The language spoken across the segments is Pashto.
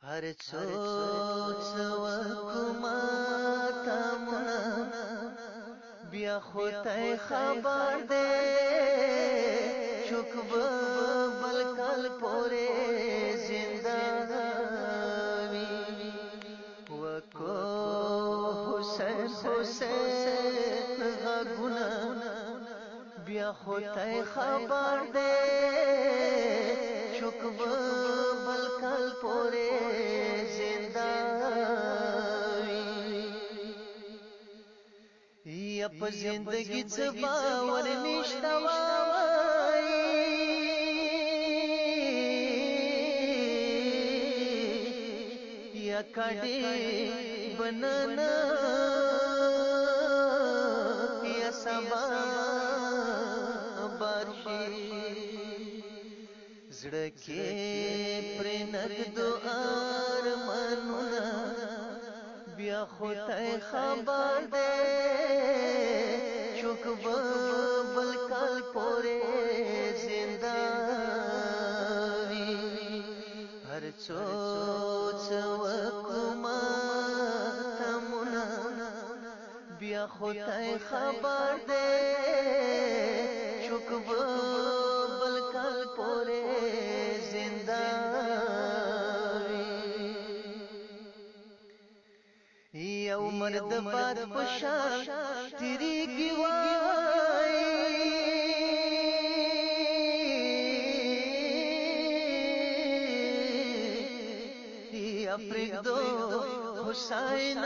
هر څوک وکما تمنا بیا خدای خبر دے چوک بل کل پورے زندہ وی وکو حسین حسین غگنا بیا خدای خبر دے چوک بل کل پورے زندہ یا په زندگی څه باور نشته وای یا کډې بننا یا سبا بارشي زړه کې پر نګدو ارمانونه بیا خدای خبر دے چوک بل کل پورے زندہ وی ہر چوچ وکما تمنا بیا خدای خبر دے چوک بل کل پورے زندہ یو مرد باد پشان تیری کی وای یا پرگدو حسین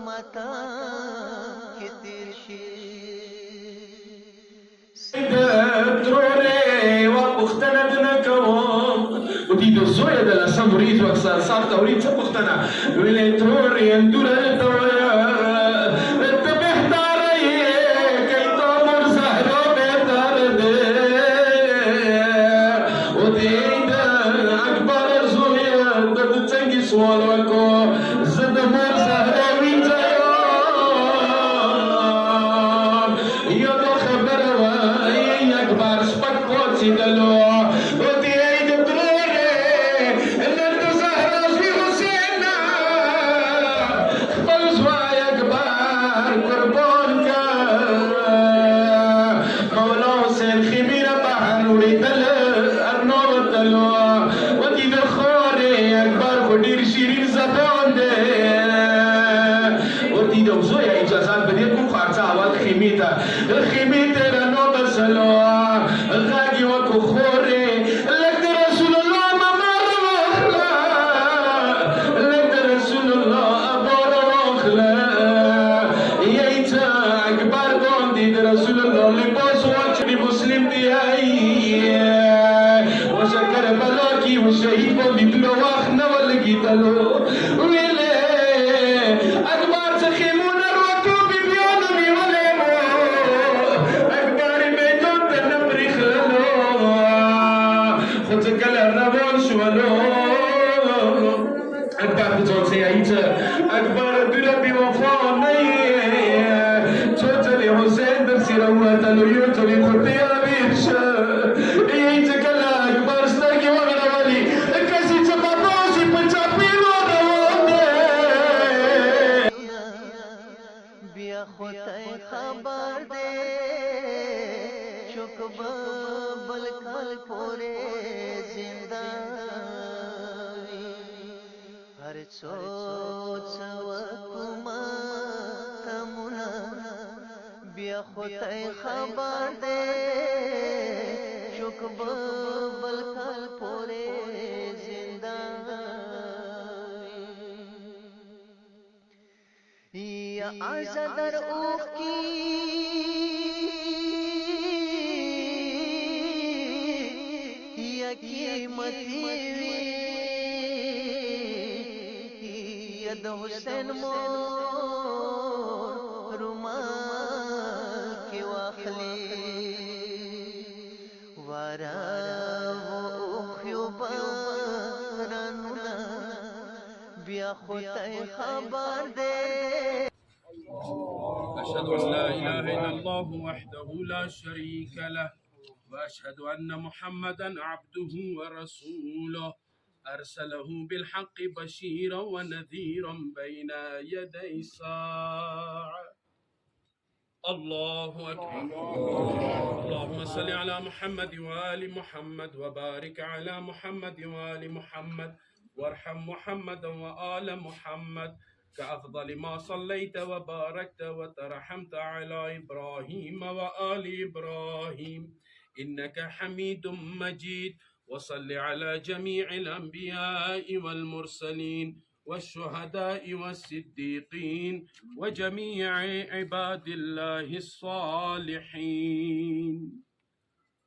ماتا کی تیر شی تروري وبختنا دنكوم ودي دوزويا دلا ساموريز وكسر صارت أوريد سبختنا ويلي تروري اندورا الدويا تبهتاري كي تامر زهرو بهتار دي ودي دا أكبر زويا دد تنجي سوال وكو زد مر زهرو الخيميت رانو بسلو غاقي وكو خوري لك رسول الله ممر وخلا لك رسول الله أبور وخلا ييتا أكبر قوندي رسول الله لباس وجري مسلم دي هاي وشكر بلاكي وشهيد بودي بلو واخنا ولقي تلو ويلي أكبر تخيمون الوكو ببيون بيولي أكبر دربي وفاني توتلي حسين درسي روات الويوتلي خطي أبيش يتكلا أكبر ستاكي وغنا ولي كسي تبابوسي بچاپي وغواني بیا خدای خبر دے چوک بل کل پورے زندہ ہر سوچ وکما تمنا بیا خدای خبر دے چوک بل کل پورے زندہ یا آزادر اوخ کی یا قیمتی وی د حسین مور رومال کی واخلی وارا وخیو بارانونا بیا خدای خبر دے أشهد أن لا إله إلا الله وحده لا شريك له وأشهد أن محمدا عبده ورسوله أرسله بالحق بشيرا ونذيرا بين يدي الساعة. الله أكبر. اللهم صل على محمد وآل محمد وبارك على محمد وآل محمد وارحم محمدا وآل محمد كأفضل ما صليت وباركت وترحمت على إبراهيم وآل إبراهيم إنك حميد مجيد. وصل على جميع الأنبياء والمرسلين والشهداء والصديقين وجميع عباد الله الصالحين.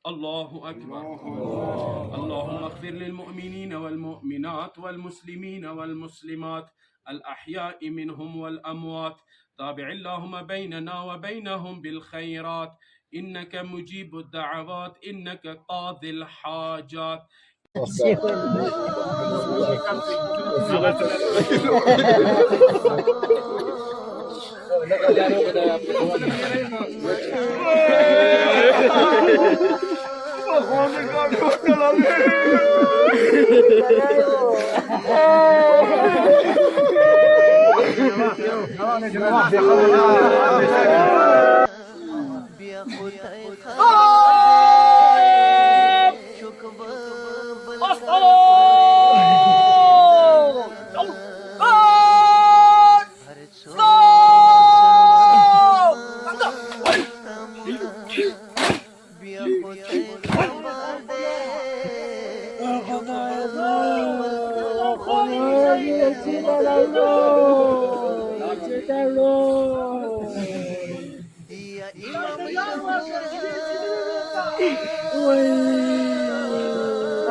الله أكبر. اللهم اغفر للمؤمنين والمؤمنات والمسلمين والمسلمات الأحياء منهم والأموات. تابع اللهم بيننا وبينهم بالخيرات إنك مجيب الدعوات إنك قاضي الحاجات.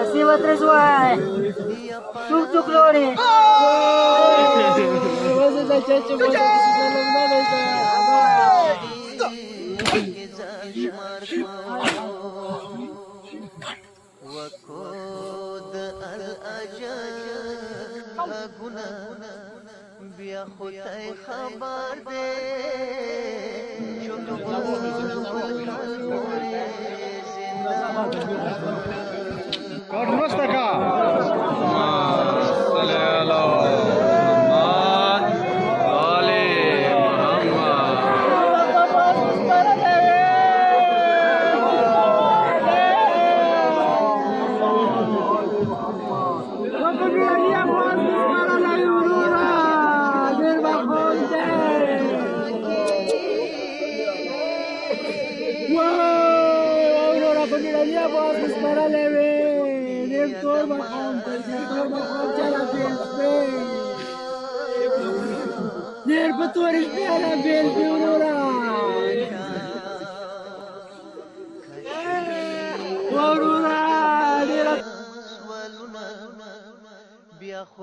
Así va tres guay. Tuk lori. Vas a chacho vas a وكود الأجل غنا بیا خدای خبر دے Aurora